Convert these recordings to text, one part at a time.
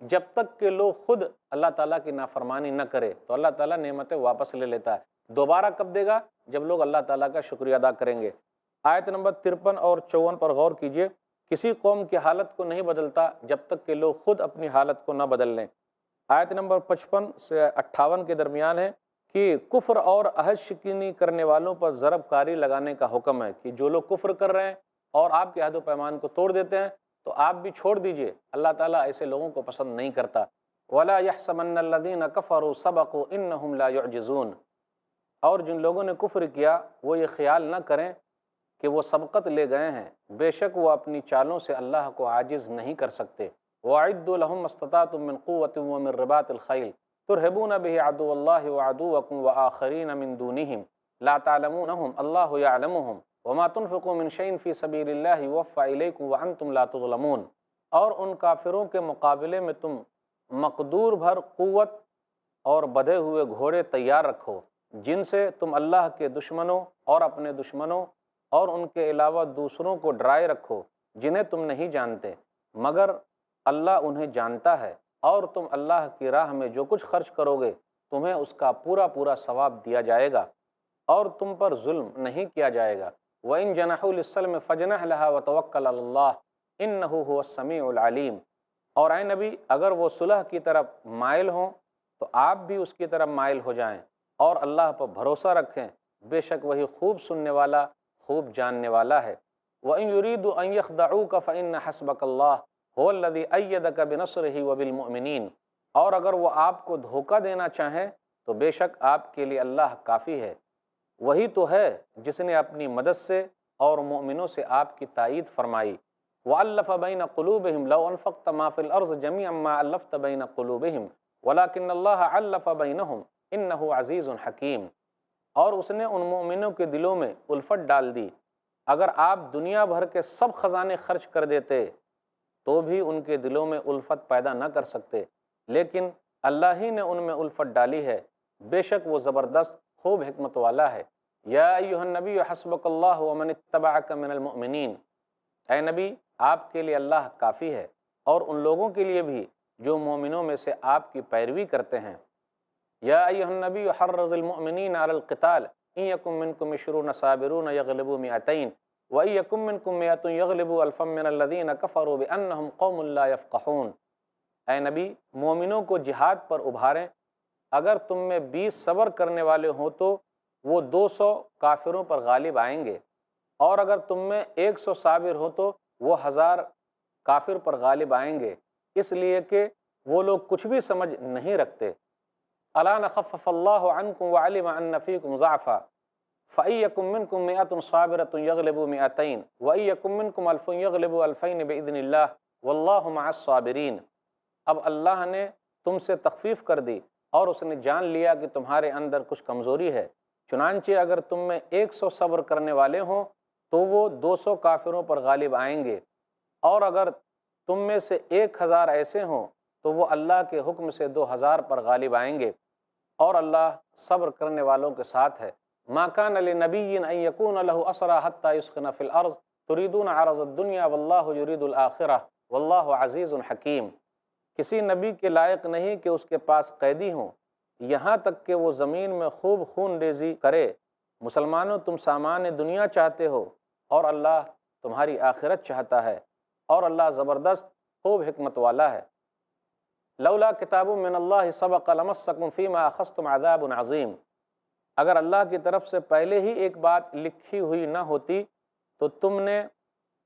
جب تک کہ لوگ خود اللہ تعالیٰ کی نافرمانی نہ کرے تو اللہ تعالیٰ نعمتیں واپس لے لیتا ہے۔ دوبارہ کب دے گا؟ جب لوگ اللہ تعالیٰ کا شکریہ ادا کریں گے۔ آیت نمبر 53 اور 54 پر غور کیجئے، کسی قوم کی حالت کو نہیں بدلتا جب تک کہ لوگ خود اپنی حالت کو نہ بدل لیں۔ آیت نمبر 55 سے 58 کے درمیان ہے کہ کفر اور عہد شکنی کرنے والوں پر ضرب کاری لگانے کا حکم ہے، کہ جو لوگ کفر کر رہے ہیں اور آپ کے عہد و پیمان کو توڑ دیتے ہیں تو آپ بھی چھوڑ دیجئے، اللہ تعالیٰ ایسے لوگوں کو پسند نہیں کرتا۔ وَلَا يَحْسَبَنَّ الَّذِينَ كَفَرُوا سَبَقُوا إِنَّهُمْ لَا يُعْجِزُونَ، اور جن لوگوں نے کفر کیا وہ یہ خیال نہ کریں کہ وہ سبقت لے گئے ہیں، بے شک وہ اپنی چالوں سے اللہ کو عاجز نہیں کر سکتے۔ وَأَعِدُّوا لَهُمْ مَا اسْتَطَعْتُم مِّن قُوَّةٍ وَمِن رِّبَاطِ الْخَيْلِ تُرْهِبُونَ بِهِ عَدُوَّ اللَّهِ وَعَدُوَّكُمْ وَآخَرِينَ مِن دُونِهِمْ لَا تَعْلَمُونَهُمْ اللَّهُ يَعْلَمُهُمْ وَمَا تُنْفِقُوا مِن شَيْءٍ فِي سَبِيلِ اللَّهِ يُوَفَّى إِلَيْكُمْ وَأَنْتُمْ لَا تُظْلَمُونَ، اور ان کافروں کے مقابلے میں تم مقدور بھر قوت اور بدھے ہوئے گھوڑے تیار رکھو، جن سے تم اللہ کے دشمنوں اور اپنے دشمنوں اور ان کے علاوہ دوسروں کو ڈرائے رکھو جنہیں تم نہیں جانتے، مگر اللہ انہیں جانتا ہے، اور تم اللہ کی راہ میں جو کچھ خرچ کرو گے تمہیں اس کا پورا پورا ثواب دیا جائے گا، اور تم پر ظلم نہیں کیا جائے گا۔ وَإِن جَنَحُوا لِلسَّلْمِ فَاجْنَحْ لَهَا وَتَوَكَّلْ عَلَى اللَّهِ إِنَّهُ هُوَ السَّمِيعُ الْعَلِيمُ، اور اے نبی اگر وہ صلح کی طرف مائل ہوں تو آپ بھی اس کی طرف مائل ہو جائیں اور اللہ پر بھروسہ رکھیں، بے شک وہی خوب سننے والا خوب جاننے والا ہے۔ وَإِن يُرِيدُوا أَن يَخْدَعُوكَ فَإِنَّ حَسْبَكَ اللَّهُ هُوَ الَّذِي أَيَّدَكَ بِنَصْرِهِ وَبِالْمُؤْمِنِينَ، اور اگر وہ آپ کو دھوکہ دینا چاہیں تو بے شک آپ کے لیے اللہ کافی ہے، وہی تو ہے جس نے اپنی مدد سے اور مومنوں سے آپ کی تائید فرمائی۔ وَأَلَّفَ بَيْنَ قُلُوبِهِمْ لَوْ أَنفَقْتَ مَا فِي الْأَرْضِ جَمِيعًا مَا أَلَّفْتَ بَيْنَ قُلُوبِهِمْ وَلَكِنَّ اللَّهَ أَلَّفَ بَيْنَهُمْ إِنَّهُ عَزِيزٌ حَكِيمٌ، اور اس نے ان مومنوں کے دلوں میں الفت ڈال دی، اگر آپ دنیا بھر کے سب خزانے خرچ کر دیتے تو بھی ان کے دلوں میں الفت پیدا نہ کر سکتے، لیکن اللہ ہی نے ان میں الفت ڈالی ہے، بے شک وہ زبردست خوب حکمت والا ہے۔ یا ایہا النبی حسبک اللہ ومن اتبعک من المؤمنین، اے نبی آپ کے لیے اللہ کافی ہے اور ان لوگوں کے لیے بھی جو مومنوں میں سے آپ کی پیروی کرتے ہیں۔ یا ایہا النبی حرض المؤمنین علی القتال ان یکن منکم 20 صابرون یغلبوا 200 وان یکن منکم 100 یغلبوا الفا من الذین کفروا بانہم قوم لا یفقہون، اے نبی مومنوں کو جہاد پر ابھاریں، اگر تم میں 20 صبر کرنے والے ہوں تو وہ 200 کافروں پر غالب آئیں گے، اور اگر تم میں 100 صابر ہو تو وہ 1000 کافر پر غالب آئیں گے، اس لیے کہ وہ لوگ کچھ بھی سمجھ نہیں رکھتے۔ الا نخفف اللہ عنکم وعلم ان فیکم ضعفا فإن یکن منکم 100 صابرۃ یغلبوا 200 وإن یکن منکم 1000 یغلبوا 2000 بإذن اللہ واللہ مع الصابرین۔ اب اللہ نے تم سے تخفیف کر دی اور اس نے جان لیا کہ تمہارے اندر کچھ کمزوری ہے، چنانچہ اگر تم میں 100 صبر کرنے والے ہوں تو وہ 200 کافروں پر غالب آئیں گے، اور اگر تم میں سے 1000 ایسے ہوں تو وہ اللہ کے حکم سے 2000 پر غالب آئیں گے، اور اللہ صبر کرنے والوں کے ساتھ ہے۔ ما کان لنبی ان یکون له اسرى حتى يسخن في الارض تريدون عرض الدنيا واللہ يريد الاخرہ واللہ عزیز حکیم، کسی نبی کے لائق نہیں کہ اس کے پاس قیدی ہوں یہاں تک کہ وہ زمین میں خوب خون ریزی کرے۔ مسلمانوں تم سامان دنیا چاہتے ہو اور اللہ تمہاری آخرت چاہتا ہے، اور اللہ زبردست خوب حکمت والا ہے۔ لولا کتاب من اللہ سبق لمسکم فیما اخذتم عذاب عظیم، اگر اللہ کی طرف سے پہلے ہی ایک بات لکھی ہوئی نہ ہوتی تو تم نے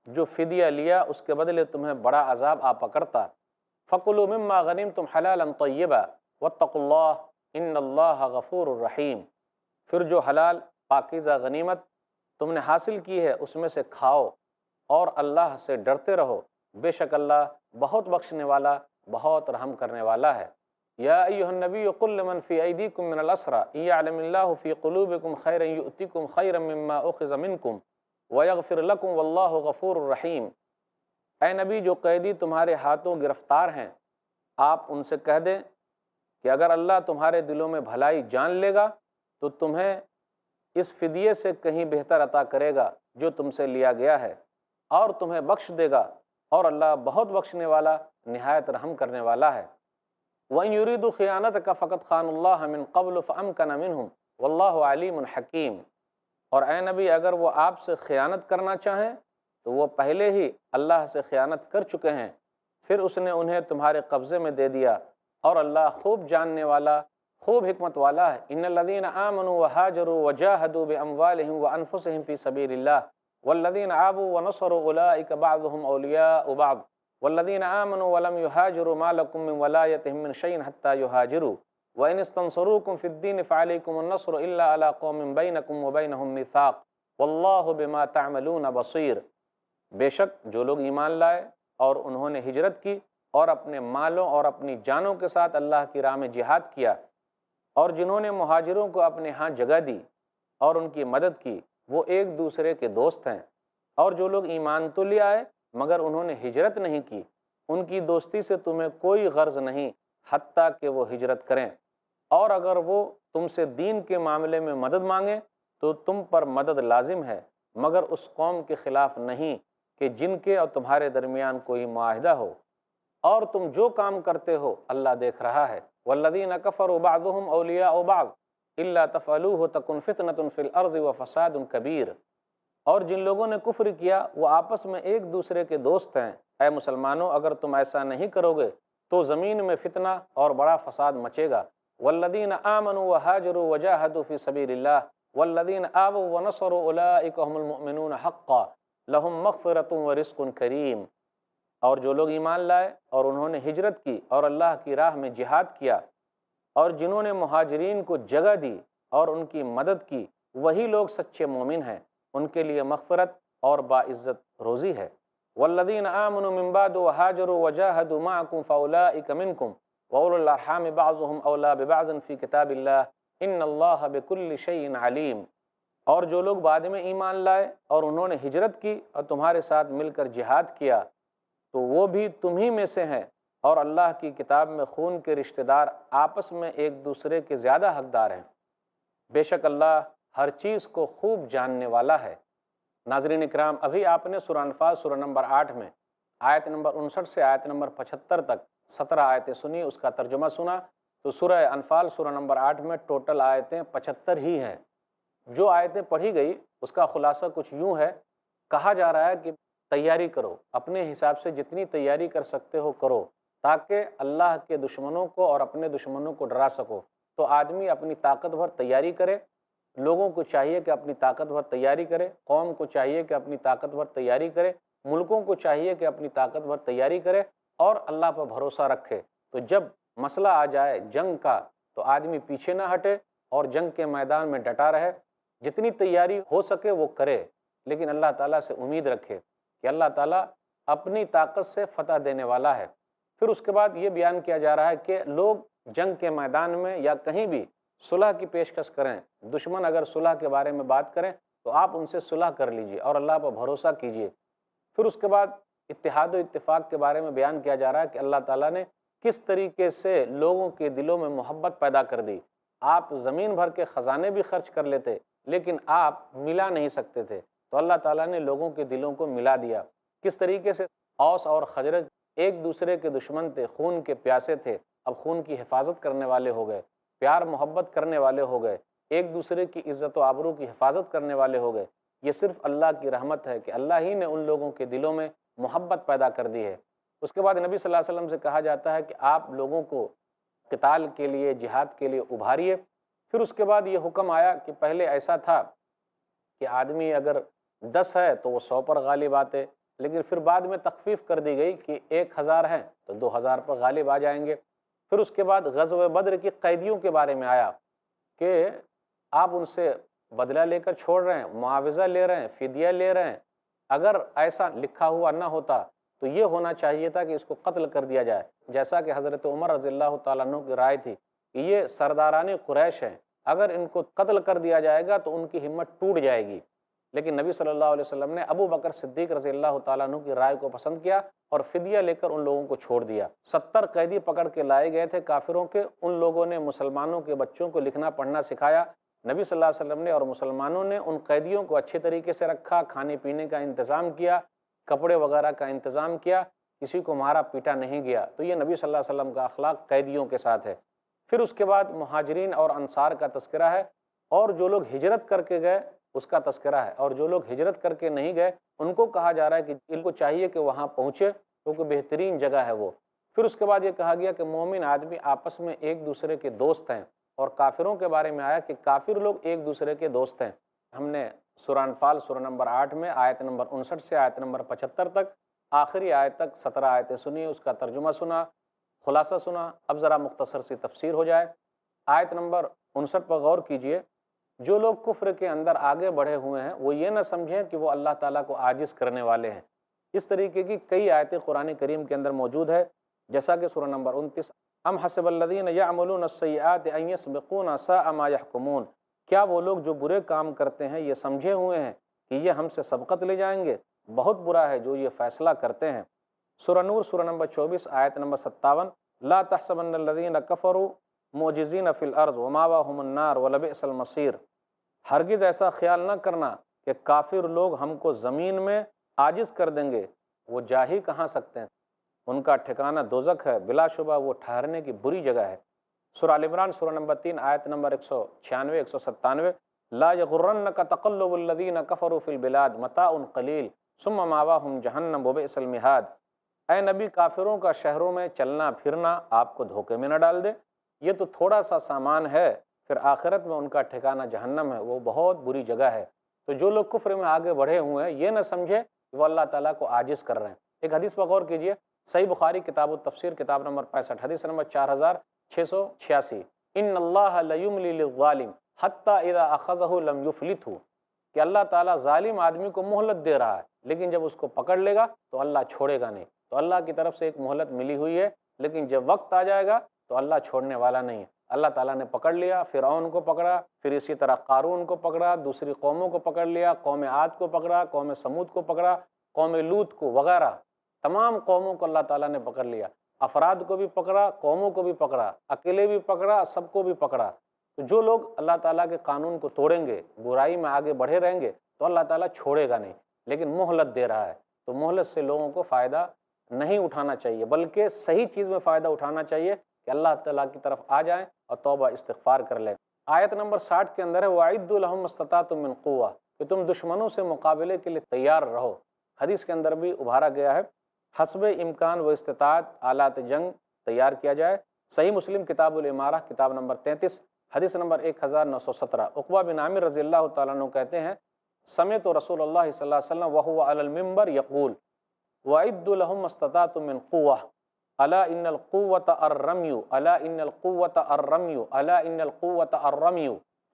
جو فدیہ لیا اس کے بدلے تمہیں بڑا عذاب آ پکڑتا۔ فَكُلُوا مِمَّا غَنِمْتُمْ حَلَالًا طَيِّبًا وَاتَّقُوا اللَّهَ إِنَّ اللَّهَ غَفُورٌ رَحِيمٌ، پھر جو حلال پاکیزہ غنیمت تم نے حاصل کی ہے اس میں سے کھاؤ اور اللہ سے ڈرتے رہو، بے شک اللہ بہت بخشنے والا بہت رحم کرنے والا ہے۔ یا ایہا النبی قل لمن فی ایدیکم من الاسری ان یعلم اللہ فی قلوبکم خیرا یؤتکم خیرا مما اخذ منکم ویغفر لکم واللہ غفور رحیم، اے نبی جو قیدی تمہارے ہاتھوں گرفتار ہیں آپ ان سے کہہ دیں کہ اگر اللہ تمہارے دلوں میں بھلائی جان لے گا تو تمہیں اس فدیے سے کہیں بہتر عطا کرے گا جو تم سے لیا گیا ہے، اور تمہیں بخش دے گا، اور اللہ بہت بخشنے والا نہایت رحم کرنے والا ہے۔ وَإِن يُرِيدُوا خِيَانَتَكَ فَقَدْ خَانُوا اللَّهَ مِن قَبْلُ فَأَمْكَنَ مِنْهُمْ وَاللَّهُ عَلِيمٌ حَكِيمٌ۔ اور اے نبی، اگر وہ آپ سے خیانت کرنا چاہیں تو وہ پہلے ہی اللہ سے خیانت کر چکے ہیں، پھر اس نے انہیں تمہارے قبضے میں دے دیا، اور اللہ خوب جاننے والا، خوب حکمت والا ہے۔ ان الذین آمنوا وہاجروا وجاہدوا باموالہم وانفسہم فی سبیل اللہ والذین آووا ونصروا اولئک بعضهم اولیاء بعض والذین آمنوا ولم یہاجروا ما لکم من ولایتہم من شیء حتی یہاجروا وَإِنِ اسْتَنصَرُوكُمْ فِي الدِّينِ فَعَلَيْكُمُ النَّصْرُ إِلَّا عَلَىٰ قَوْمٍ بَيْنَكُمْ وَبَيْنَهُم مِّيثَاقٌ وَاللَّهُ بِمَا تَعْمَلُونَ بَصِيرٌ۔ بے شک جو لوگ ایمان لائے اور انہوں نے ہجرت کی اور اپنے مالوں اور اپنی جانوں کے ساتھ اللہ کی راہ میں جہاد کیا، اور جنہوں نے مہاجروں کو اپنے ہاں جگہ دی اور ان کی مدد کی، وہ ایک دوسرے کے دوست ہیں۔ اور جو لوگ ایمان تو لے آئے مگر انہوں نے ہجرت نہیں کی، ان کی دوستی سے تمہیں کوئی غرض نہیں حتیٰ کہ وہ ہجرت کریں، اور اگر وہ تم سے دین کے معاملے میں مدد مانگیں تو تم پر مدد لازم ہے، مگر اس قوم کے خلاف نہیں کہ جن کے اور تمہارے درمیان کوئی معاہدہ ہو، اور تم جو کام کرتے ہو اللہ دیکھ رہا ہے۔ والذین کفروا بعضهم اولیاء بعض الا تفعلوه تکن فتنة فی الارض وفساد کبیر۔ اور جن لوگوں نے کفر کیا وہ آپس میں ایک دوسرے کے دوست ہیں، اے مسلمانوں اگر تم ایسا نہیں کرو گے تو زمین میں فتنہ اور بڑا فساد مچے گا۔ والذین آمنوا وہاجروا وجاہدوا فی سبیل اللہ والذین آووا ونصروا اولئک هم المؤمنون حقا لہم مغفرۃ ورزق کریم۔ اور جو لوگ ایمان لائے اور انہوں نے ہجرت کی اور اللہ کی راہ میں جہاد کیا، اور جنہوں نے مہاجرین کو جگہ دی اور ان کی مدد کی، وہی لوگ سچے مومن ہیں، ان کے لیے مغفرت اور باعزت روزی ہے۔ والذین آمنوا من بعد وہاجروا وجاہدوا معکم فاولئک منکم وَأُولُو الْأَرْحَامِ بَعْضُهُمْ أَوْلَىٰ بِبَعْضٍ فِي كِتَابِ اللَّهِ إِنَّ اللَّهَ بِكُلِّ شَيْءٍ عَلِيمٌ۔ اور جو لوگ بعد میں ایمان لائے اور انہوں نے ہجرت کی اور تمہارے ساتھ مل کر جہاد کیا تو وہ بھی تمہیں میں سے ہیں، اور اللہ کی کتاب میں خون کے رشتہ دار آپس میں ایک دوسرے کے زیادہ حقدار ہیں۔ بے شک اللہ ہر چیز کو خوب جاننے والا ہے۔ ناظرین اکرام، ابھی آپ نے سورہ انفال سورہ نمبر 8 میں آیت نمبر 59 سے آیت نمبر 75 تک 17 آیتیں سنی، اس کا ترجمہ سنا۔ تو سورہ انفال سورہ نمبر 8 میں ٹوٹل آیتیں 75 ہی ہیں۔ جو آیتیں پڑھی گئی اس کا خلاصہ کچھ یوں ہے، کہا جا رہا ہے کہ تیاری کرو، اپنے حساب سے جتنی تیاری کر سکتے ہو کرو، تاکہ اللہ کے دشمنوں کو اور اپنے دشمنوں کو ڈرا سکو۔ تو آدمی اپنی طاقت بھر تیاری کرے، لوگوں کو چاہیے کہ اپنی طاقت بھر تیاری کرے، قوم کو چاہیے کہ اپنی طاقت بھر تیاری کرے، ملکوں کو چاہیے کہ اپنی طاقت بھر تیاری کرے اور اللہ پر بھروسہ رکھے۔ تو جب مسئلہ آ جائے جنگ کا تو آدمی پیچھے نہ ہٹے اور جنگ کے میدان میں ڈٹا رہے، جتنی تیاری ہو سکے وہ کرے، لیکن اللہ تعالیٰ سے امید رکھے کہ اللہ تعالیٰ اپنی طاقت سے فتح دینے والا ہے۔ پھر اس کے بعد یہ بیان کیا جا رہا ہے کہ لوگ جنگ کے میدان میں یا کہیں بھی صلح کی پیشکش کریں، دشمن اگر صلح کے بارے میں بات کریں تو آپ ان سے صلح کر لیجئے اور اللہ پر بھروسہ کیجئے۔ پھر اس کے بعد اتحاد و اتفاق کے بارے میں بیان کیا جا رہا ہے کہ اللہ تعالیٰ نے کس طریقے سے لوگوں کے دلوں میں محبت پیدا کر دی۔ آپ زمین بھر کے خزانے بھی خرچ کر لیتے لیکن آپ ملا نہیں سکتے تھے، تو اللہ تعالیٰ نے لوگوں کے دلوں کو ملا دیا۔ کس طریقے سے اوس اور خزرج ایک دوسرے کے دشمن تھے، خون کے پیاسے تھے، اب خون کی حفاظت کرنے والے ہو گئے، پیار محبت کرنے والے ہو گئے، ایک دوسرے کی عزت و آبرو کی حفاظت کرنے والے ہو گئے۔ یہ صرف اللہ کی رحمت ہے کہ اللہ ہی نے ان لوگوں کے دلوں میں محبت پیدا کر دی ہے۔ اس کے بعد نبی صلی اللہ علیہ وسلم سے کہا جاتا ہے کہ آپ لوگوں کو قتال کے لیے، جہاد کے لیے ابھاریے۔ پھر اس کے بعد یہ حکم آیا کہ پہلے ایسا تھا کہ آدمی اگر 10 ہے تو وہ 100 پر غالب آتے، لیکن پھر بعد میں تخفیف کر دی گئی کہ 1000 ہیں تو 2000 پر غالب آ جائیں گے۔ پھر اس کے بعد غزوہ بدر کی قیدیوں کے بارے میں آیا کہ آپ ان سے بدلہ لے کر چھوڑ رہے ہیں، معاوضہ لے رہے ہیں، فدیہ لے رہے ہیں۔ اگر ایسا لکھا ہوا نہ ہوتا تو یہ ہونا چاہیے تھا کہ اس کو قتل کر دیا جائے، جیسا کہ حضرت عمر رضی اللہ تعالیٰ عنہ کی رائے تھی کہ یہ سرداران قریش ہیں، اگر ان کو قتل کر دیا جائے گا تو ان کی ہمت ٹوٹ جائے گی۔ لیکن نبی صلی اللہ علیہ وسلم نے ابو بکر صدیق رضی اللہ تعالیٰ عنہ کی رائے کو پسند کیا اور فدیہ لے کر ان لوگوں کو چھوڑ دیا۔ 70 قیدی پکڑ کے لائے گئے تھے کافروں کے، ان لوگوں نے مسلمانوں کے بچوں کو لکھنا پڑھنا سکھایا۔ نبی صلی اللہ علیہ وسلم نے اور مسلمانوں نے ان قیدیوں کو اچھے طریقے سے رکھا، کھانے پینے کا انتظام کیا، کپڑے وغیرہ کا انتظام کیا، کسی کو مارا پیٹا نہیں گیا، تو یہ نبی صلی اللہ علیہ وسلم کا اخلاق قیدیوں کے ساتھ ہے۔ پھر اس کے بعد مہاجرین اور انصار کا تذکرہ ہے، اور جو لوگ ہجرت کر کے گئے اس کا تذکرہ ہے، اور جو لوگ ہجرت کر کے نہیں گئے ان کو کہا جا رہا ہے کہ ان کو چاہیے کہ وہاں پہنچے کیونکہ بہترین جگہ ہے وہ۔ پھر اس کے بعد یہ کہا گیا کہ مومن آدمی آپس میں ایک دوسرے کے دوست ہیں، اور کافروں کے بارے میں آیا کہ کافر لوگ ایک دوسرے کے دوست ہیں۔ ہم نے سورہ انفال سورہ نمبر 8 میں آیت نمبر 59 سے آیت نمبر 75 تک آخری آیت تک 17 آیتیں سنی، اس کا ترجمہ سنا، خلاصہ سنا۔ اب ذرا مختصر سی تفسیر ہو جائے۔ آیت نمبر 59 پر غور کیجئے۔ جو لوگ کفر کے اندر آگے بڑھے ہوئے ہیں وہ یہ نہ سمجھیں کہ وہ اللہ تعالیٰ کو عاجز کرنے والے ہیں۔ اس طریقے کی کئی آیتیں قرآن کریم کے اندر موجود ہے، جیسا کہ سورہ نمبر 29، ام حسب الذین یعملون السیئات ان یسبقونا ساء ما یحکمون، کیا وہ لوگ جو برے کام کرتے ہیں یہ سمجھے ہوئے ہیں کہ یہ ہم سے سبقت لے جائیں گے؟ بہت برا ہے جو یہ فیصلہ کرتے ہیں۔ سورہ نور سورہ نمبر 24 آیت نمبر 57، لا تحسبن الذین کفروا معجزین فی الارض ومأواہم النار ولبئس المصیر، ہرگز ایسا خیال نہ کرنا کہ کافر لوگ ہم کو زمین میں عاجز کر دیں گے، وہ جا ہی کہاں سکتے ہیں، ان کا ٹھکانہ دوزخ ہے، بلا شبہ وہ ٹھہرنے کی بری جگہ ہے۔ سورہ ال عمران سورہ نمبر 3 آیت نمبر 196 197، لا یغرنک تقلب الذین کفروا فی البلاد متاع قلیل ثم مأواہم جہنم وبئس المہاد، اے نبی کافروں کا شہروں میں چلنا پھرنا آپ کو دھوکے میں نہ ڈال دے، یہ تو تھوڑا سا سامان ہے، پھر آخرت میں ان کا ٹھکانہ جہنم ہے، وہ بہت بری جگہ ہے۔ تو جو لوگ کفر میں آگے بڑھے ہوئے ہیں یہ نہ سمجھے کہ وہ اللہ تعالیٰ کو عاجز کر رہے ہیں۔ ایک حدیث پر غور کیجئے، صحیح بخاری کتاب التفسیر کتاب نمبر 65 حدیث نمبر 4686، ان اللہ لیملی للظالم حتی اذا اخذہ لم یفلتہ، کہ اللہ تعالیٰ ظالم آدمی کو مہلت دے رہا ہے لیکن جب اس کو پکڑ لے گا تو اللہ چھوڑے گا نہیں۔ تو اللہ کی طرف سے ایک مہلت ملی ہوئی ہے، لیکن جب وقت آ جائے گا تو اللہ چھوڑنے والا نہیں ہے۔ اللہ تعالیٰ نے پکڑ لیا، فرعون کو پکڑا، پھر اسی طرح قارون کو پکڑا، دوسری قوموں کو پکڑ لیا، قوم عاد کو پکڑا، قوم سمود کو پکڑا، قوم لوط کو وغیرہ، تمام قوموں کو اللہ تعالیٰ نے پکڑ لیا، افراد کو بھی پکڑا، قوموں کو بھی پکڑا، اکیلے بھی پکڑا، سب کو بھی پکڑا۔ تو جو لوگ اللہ تعالیٰ کے قانون کو توڑیں گے، برائی میں آگے بڑھے رہیں گے تو اللہ تعالیٰ چھوڑے گا نہیں، لیکن مہلت دے رہا ہے۔ تو مہلت سے لوگوں کو فائدہ نہیں اٹھانا چاہیے، بلکہ صحیح چیز میں فائدہ اٹھانا چاہیے کہ اللہ تعالیٰ کی طرف آ جائیں اور توبہ استغفار کر لیں۔ آیت نمبر 60 کے اندر ہے وَأَعِدُّوا لَهُمْ مَا اسْتَطَعْتُم مِّن قُوَّةٍ، کہ تم دشمنوں سے مقابلے کے لیے تیار رہو۔ حدیث کے اندر بھی ابھارا گیا ہے حسب امکان و استطاعت آلات جنگ تیار کیا جائے۔ صحیح مسلم کتاب الامارہ کتاب نمبر 33 حدیث نمبر 1917، عقبہ بن عامر رضی اللہ تعالیٰ عنہ کہتے ہیں سمعت رسول اللہ صلی اللہ علیہ وسلم وهو علی المنبر یقول وَأَعِدُّوا لَهُمْ مَا اسْتَطَعْتُم مِّن قُوَّةٍ الا ان القوة الرمي الا ان القوة الرمي الا ان القوة الرمي۔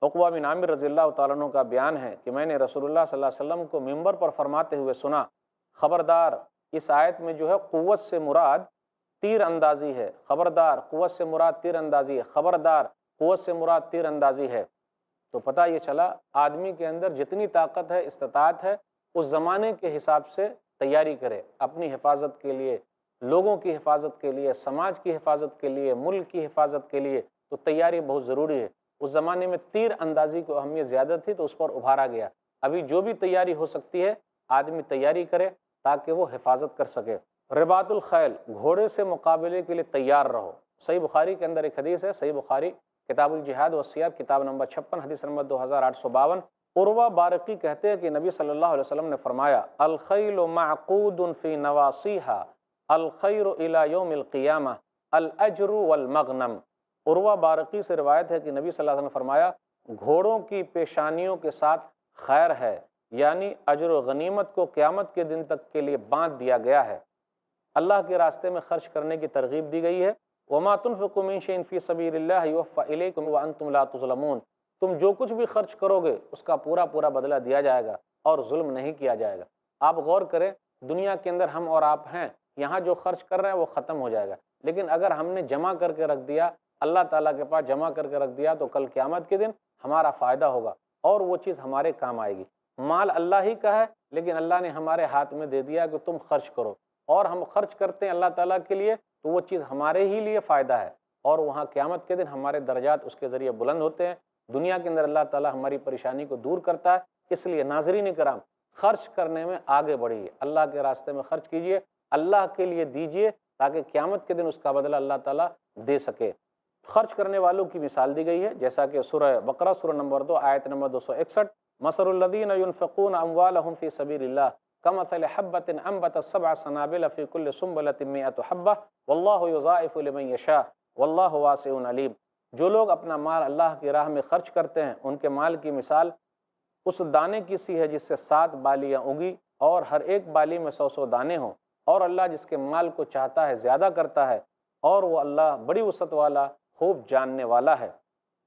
عقبہ بن عامر رضی اللہ تعالیٰ عنہ کا بیان ہے کہ میں نے رسول اللہ صلی اللہ علیہ وسلم کو منبر پر فرماتے ہوئے سنا، خبردار، اس آیت میں جو ہے قوت سے مراد تیر اندازی ہے، خبردار قوت سے مراد تیر اندازی ہے، خبردار قوت سے مراد تیر اندازی ہے۔ تو پتہ یہ چلا آدمی کے اندر جتنی طاقت ہے، استطاعت ہے، اس زمانے کے حساب سے تیاری کرے، اپنی حفاظت کے لیے، لوگوں کی حفاظت کے لیے، سماج کی حفاظت کے لیے، ملک کی حفاظت کے لیے۔ تو تیاری بہت ضروری ہے۔ اس زمانے میں تیر اندازی کو اہمیت زیادہ تھی تو اس پر ابھارا گیا۔ ابھی جو بھی تیاری ہو سکتی ہے آدمی تیاری کرے تاکہ وہ حفاظت کر سکے۔ رباط الخیل، گھوڑے سے مقابلے کے لیے تیار رہو۔ صحیح بخاری کے اندر ایک حدیث ہے، صحیح بخاری کتاب الجہاد والسیار کتاب نمبر 56 حدیث نمبر 2852، عروہ بارقی کہتے ہیں کہ نبی صلی اللہ علیہ وسلم نے فرمایا الخیل معقود فی نواصیہا الخیر الی یوم القیامہ الاجر والمغنم۔ عروہ بارقی سے روایت ہے کہ نبی صلی اللہ علیہ وسلم نے فرمایا گھوڑوں کی پیشانیوں کے ساتھ خیر ہے، یعنی اجر و غنیمت کو قیامت کے دن تک کے لیے باندھ دیا گیا ہے۔ اللہ کے راستے میں خرچ کرنے کی ترغیب دی گئی ہے۔ وما تنفقوا من شیء فی سبیل اللہ یوفى الیکم وانتم لا تظلمون، تم جو کچھ بھی خرچ کرو گے اس کا پورا پورا بدلہ دیا جائے گا اور ظلم نہیں کیا جائے گا۔ آپ غور کریں، دنیا کے اندر ہم اور آپ ہیں، یہاں جو خرچ کر رہے ہیں وہ ختم ہو جائے گا، لیکن اگر ہم نے جمع کر کے رکھ دیا، اللہ تعالیٰ کے پاس جمع کر کے رکھ دیا، تو کل قیامت کے دن ہمارا فائدہ ہوگا اور وہ چیز ہمارے کام آئے گی۔ مال اللہ ہی کا ہے، لیکن اللہ نے ہمارے ہاتھ میں دے دیا کہ تم خرچ کرو، اور ہم خرچ کرتے ہیں اللہ تعالیٰ کے لیے تو وہ چیز ہمارے ہی لیے فائدہ ہے، اور وہاں قیامت کے دن ہمارے درجات اس کے ذریعے بلند ہوتے ہیں۔ دنیا کے اندر اللہ تعالیٰ ہماری پریشانی کو دور کرتا ہے۔ اس لیے ناظرین کرام، خرچ کرنے میں آگے بڑھیے، اللہ کے راستے میں خرچ کیجئے، اللہ کے لیے دیجئے تاکہ قیامت کے دن اس کا بدلہ اللہ تعالیٰ دے سکے۔ خرچ کرنے والوں کی مثال دی گئی ہے، جیسا کہ سورہ بقرہ سورہ نمبر 2 آیت نمبر 261، مثل الذین ينفقون اموالهم فی سبیل اللہ کمثل حبۃ انبتت سبع سنابل فی کل سنبلۃ مئۃ حبۃ واللہ یضاعف لمن یشاء واللہ واسع علیم۔ جو لوگ اپنا مال اللہ کی راہ میں خرچ کرتے ہیں، ان کے مال کی مثال اس دانے کی سی ہے جس سے 7 بالیاں اگی اور ہر ایک بالی میں 100 دانے ہوں، اور اللہ جس کے مال کو چاہتا ہے زیادہ کرتا ہے، اور وہ اللہ بڑی وسعت والا خوب جاننے والا ہے۔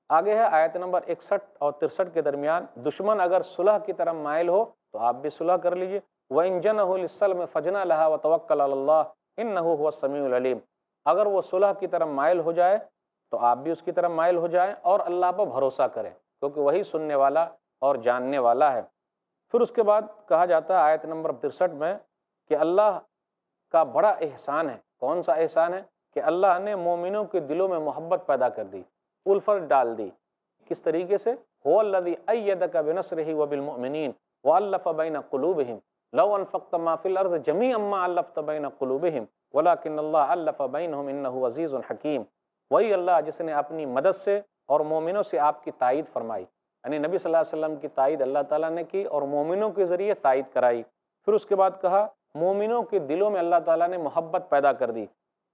آگے ہے آیت نمبر 61 اور 63 کے درمیان، دشمن اگر صلح کی طرف مائل ہو تو آپ بھی صلح کر لیجئے، وَإِن جَنَحُوا لِلسَّلْمِ فَاجْنَحْ لَهَا وَتَوَكَّلْ عَلَى اللَّهِ إِنَّهُ هُوَ السَّمِيعُ الْعَلِيمُ۔ اگر وہ صلح کی طرف مائل ہو جائے تو آپ بھی اس کی طرف مائل ہو جائیں اور اللہ پر بھروسہ کریں، کیونکہ وہی سننے والا اور جاننے والا ہے۔ پھر اس کے بعد کہا جاتا ہے آیت نمبر 63 میں کہ اللہ کا بڑا احسان ہے۔ کون سا احسان ہے؟ کہ اللہ نے مومنوں کے دلوں میں محبت پیدا کر دی، الفت ڈال دی۔ کس طریقے سے؟ هو الذی ایدک بنصرہ وبالمؤمنین والف بین قلوبہم لو انفقت ما فی الارض جمیعا ما الفت بین قلوبہم ولکن اللہ الف بینہم انہ عزیز حکیم۔ وہی اللہ جس نے اپنی مدد سے اور مومنوں سے آپ کی تائید فرمائی، یعنی نبی صلی اللہ علیہ وسلم کی تائید اللہ تعالیٰ نے کی اور مومنوں کے ذریعے تائید کرائی۔ پھر اس کے بعد کہا مومنوں کے دلوں میں اللہ تعالیٰ نے محبت پیدا کر دی،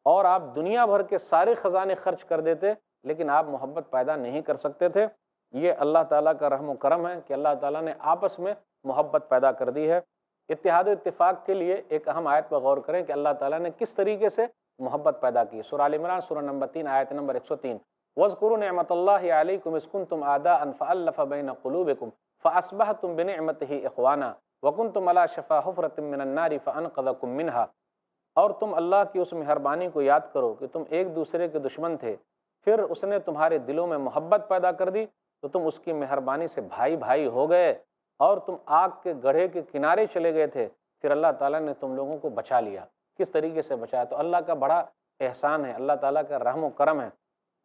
اور آپ دنیا بھر کے سارے خزانے خرچ کر دیتے لیکن آپ محبت پیدا نہیں کر سکتے تھے۔ یہ اللہ تعالیٰ کا رحم و کرم ہے کہ اللہ تعالیٰ نے آپس میں محبت پیدا کر دی ہے۔ اتحاد و اتفاق کے لیے ایک اہم آیت پر غور کریں کہ اللہ تعالیٰ نے کس طریقے سے محبت پیدا کی۔ سورہ آل عمران سورہ نمبر 3 آیت نمبر 103، وَاذْكُرُوا نِعْمَةَ اللَّهِ عَلَيْكُمْ إِذْ كُنْتُمْ أَعْدَاءً فَأَلَّفَ بَيْنَ قُلُوبِكُمْ فَأَصْبَحْتُمْ بِنِعْمَتِهِ إِخْوَانًا وَكُنْتُمْ عَلَىٰ شَفَا حُفْرَةٍ مِّنَ النَّارِ فَأَنْقَذَكُم مِّنْهَا۔ اور تم اللہ کی اس مہربانی کو یاد کرو کہ تم ایک دوسرے کے دشمن تھے، پھر اس نے تمہارے دلوں میں محبت پیدا کر دی تو تم اس کی مہربانی سے بھائی بھائی ہو گئے، اور تم آگ کے گڑھے کے کنارے چلے گئے تھے، پھر اللہ تعالیٰ نے تم لوگوں کو بچا لیا۔ کس طریقے سے بچایا؟ تو اللہ کا بڑا احسان ہے، اللہ تعالیٰ کا رحم و کرم ہے۔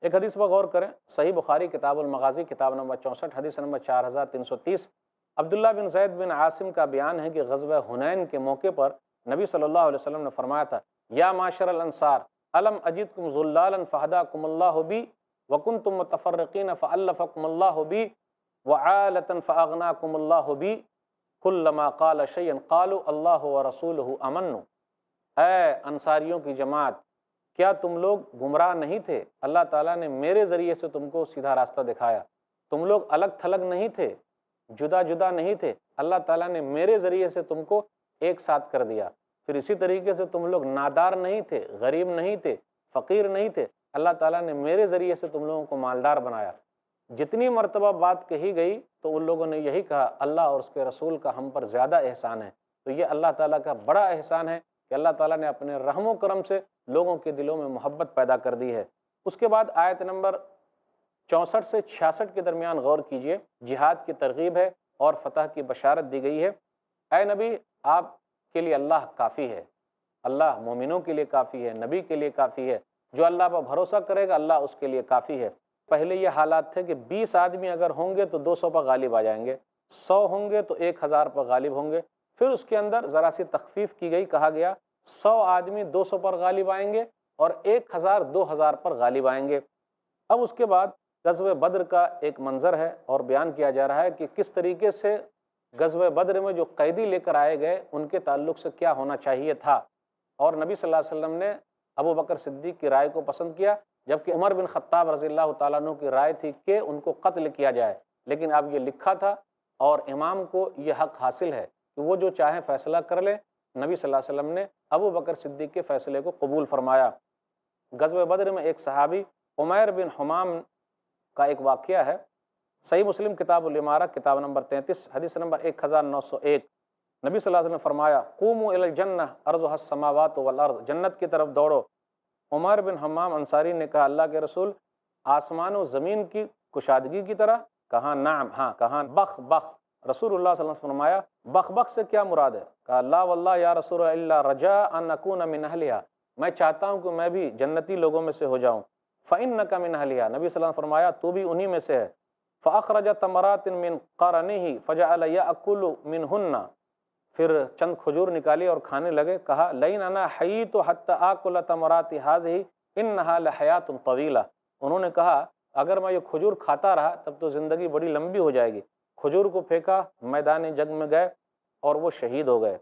ایک حدیث پر غور کریں، صحیح بخاری کتاب المغازی کتاب نمبر 64 حدیث نمبر 4330، عبداللہ بن زید بن عاصم کا بیان ہے کہ غزوہ حنین کے موقع پر نبی صلی اللہ علیہ وسلم نے فرمایا تھا، یا معاشر الانصار الم اجدکم ذلالا فہداکم اللہ بی وکنتم متفرقین فالفکم اللہ بی وعالة فاغناکم اللہ بی کلما قال شیئا قالوا اللہ ورسولہ امن۔ اے انصاریوں کی جماعت، کیا تم لوگ گمراہ نہیں تھے؟ اللہ تعالیٰ نے میرے ذریعے سے تم کو سیدھا راستہ دکھایا۔ تم لوگ الگ تھلگ نہیں تھے، جدا جدا نہیں تھے، اللہ تعالیٰ نے میرے ذریعے سے تم کو ایک ساتھ کر دیا۔ پھر اسی طریقے سے تم لوگ نادار نہیں تھے، غریب نہیں تھے، فقیر نہیں تھے، اللہ تعالیٰ نے میرے ذریعے سے تم لوگوں کو مالدار بنایا۔ جتنی مرتبہ بات کہی گئی تو ان لوگوں نے یہی کہا، اللہ اور اس کے رسول کا ہم پر زیادہ احسان ہے۔ تو یہ اللہ تعالیٰ کا بڑا احسان ہے کہ اللہ تعالیٰ نے اپنے رحم و کرم سے لوگوں کے دلوں میں محبت پیدا کر دی ہے۔ اس کے بعد آیت نمبر 64 سے 66 کے درمیان غور کیجئے، جہاد کی ترغیب ہے اور فتح کی بشارت دی گئی ہے۔ اے نبی، آپ کے لیے اللہ کافی ہے، اللہ مومنوں کے لیے کافی ہے، نبی کے لیے کافی ہے، جو اللہ پر بھروسہ کرے گا اللہ اس کے لیے کافی ہے۔ پہلے یہ حالات تھے کہ 20 آدمی اگر ہوں گے تو 200 پر غالب آ جائیں گے، 100 ہوں گے تو 1000 پر غالب ہوں گے۔ پھر اس کے اندر ذرا سی تخفیف کی گئی، کہا گیا 100 آدمی 200 پر غالب آئیں گے اور 1000 2000 پر غالب آئیں گے۔ اب اس کے بعد غزوہ بدر کا ایک منظر ہے اور بیان کیا جا رہا ہے کہ کس طریقے سے غزوہ بدر میں جو قیدی لے کر آئے گئے ان کے تعلق سے کیا ہونا چاہیے تھا، اور نبی صلی اللہ علیہ وسلم نے ابو بکر صدیق کی رائے کو پسند کیا، جبکہ عمر بن خطاب رضی اللہ تعالیٰ عنہ کی رائے تھی کہ ان کو قتل کیا جائے، لیکن اب یہ لکھا تھا اور امام کو یہ حق حاصل ہے کہ وہ جو چاہیں فیصلہ کر لیں۔ نبی صلی اللہ علیہ وسلم نے ابو بکر صدیق کے فیصلے کو قبول فرمایا۔ غزوہ بدر میں ایک صحابی عمیر بن حمام کا ایک واقعہ ہے، صحیح مسلم کتاب الامارہ کتاب نمبر 33 حدیث نمبر 1901، نبی صلی اللہ علیہ وسلم نے فرمایا، قوموا الی الجنہ عرضها السماوات والارض، جنت کی طرف دوڑو۔ عمیر بن حمام انصاری نے کہا، اللہ کے رسول، آسمان و زمین کی کشادگی کی طرح؟ کہا نعم، ہاں۔ کہا بخ بخ؟ رسول اللہ صلی اللہ علیہ وسلم نے فرمایا، بخ بخ سے کیا مراد ہے؟ کہا لا واللہ یا رسول اللہ رجاء ان اکون من اہلہا، میں چاہتا ہوں کہ میں بھی جنتی لوگوں میں سے ہو جاؤں۔ فإنک من اہلہا، نبی صلی اللہ علیہ وسلم نے فرمایا تو بھی انہی میں سے ہے۔ فأخرج تمرات من قرنہ فجعل یأکل منہن پھر چند کھجور نکالی اور کھانے لگے. کہا لئن انا حییت حتی آکل تمرات ہذہ انہا لحیات طویلہ. انہوں نے کہا اگر میں یہ کھجور کھاتا رہا تب تو زندگی بڑی لمبی ہو جائے گی. کھجور کو پھینکا، میدان جنگ میں گئے اور وہ شہید ہو گئے.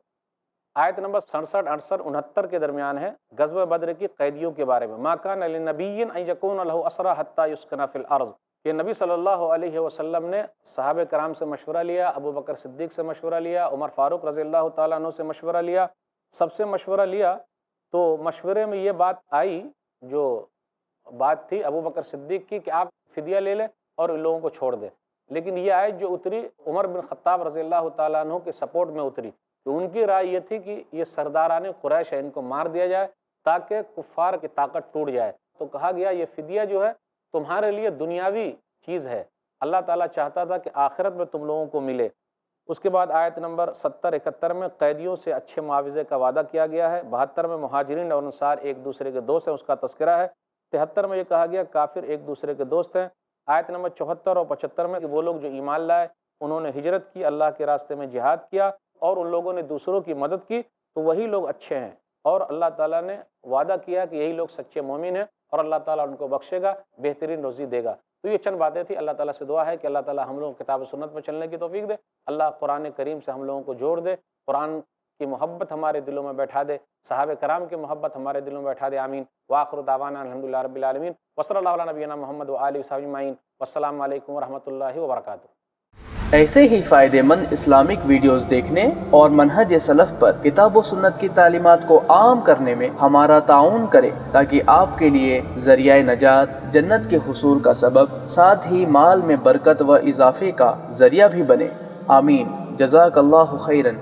آیت نمبر 67، 68، 69 کے درمیان ہے غزوہ بدر کی قیدیوں کے بارے میں. ما کان لنبی ان یکون لہ اسری حتی یسکن فی الارض. کہ نبی صلی اللہ علیہ وسلم نے صحابہ کرام سے مشورہ لیا، ابو بکر صدیق سے مشورہ لیا، عمر فاروق رضی اللہ تعالیٰ عنہ سے مشورہ لیا، سب سے مشورہ لیا. تو مشورے میں یہ بات آئی، جو بات تھی ابو بکر صدیق کی کہ آپ فدیہ لے لیں اور ان لوگوں کو چھوڑ دیں. لیکن یہ آیت جو اتری عمر بن خطاب رضی اللہ تعالیٰ عنہ کے سپورٹ میں اتری. تو ان کی رائے یہ تھی کہ یہ سرداران قریش ہے، ان کو مار دیا جائے تاکہ کفار کی طاقت ٹوٹ جائے. تو کہا گیا یہ فدیہ جو ہے تمہارے لیے دنیاوی چیز ہے، اللہ تعالیٰ چاہتا تھا کہ آخرت میں تم لوگوں کو ملے. اس کے بعد آیت نمبر 70، 71 میں قیدیوں سے اچھے معاوضے کا وعدہ کیا گیا ہے. 72 میں مہاجرین اور انصار ایک دوسرے کے دوست ہیں، اس کا تذکرہ ہے. 73 میں یہ کہا گیا کافر ایک دوسرے کے دوست ہیں. آیت نمبر 74 اور 75 میں کہ وہ لوگ جو ایمان لائے، انہوں نے ہجرت کی، اللہ کے راستے میں جہاد کیا اور ان لوگوں نے دوسروں کی مدد کی، تو وہی لوگ اچھے ہیں. اور اللہ تعالیٰ نے وعدہ کیا کہ یہی لوگ سچے مومن ہیں اور اللہ تعالیٰ ان کو بخشے گا، بہترین روزی دے گا. تو یہ چند باتیں تھیں. اللہ تعالیٰ سے دعا ہے کہ اللہ تعالیٰ ہم لوگوں کو کتاب و سنت میں چلنے کی توفیق دے. اللہ قرآن کریم سے ہم لوگوں کو جوڑ دے، قرآن کی محبت ہمارے دلوں میں بیٹھا دے، صحابہ کرام کی محبت ہمارے دلوں میں بیٹھا دے. آمین. وآخر دعوانا الحمدللہ رب العالمین، وصلی اللہ علی نبینا محمد وآلہ وصحبہ اجمعین، والسلام علیکم ورحمۃ اللہ وبرکاتہ. ایسے ہی فائدہ مند اسلامک ویڈیوز دیکھنے اور منہج سلف پر کتاب و سنت کی تعلیمات کو عام کرنے میں ہمارا تعاون کریں، تاکہ آپ کے لیے ذریعہ نجات، جنت کے حصول کا سبب، ساتھ ہی مال میں برکت و اضافے کا ذریعہ بھی بنے. آمین. جزاک اللہ خیرن.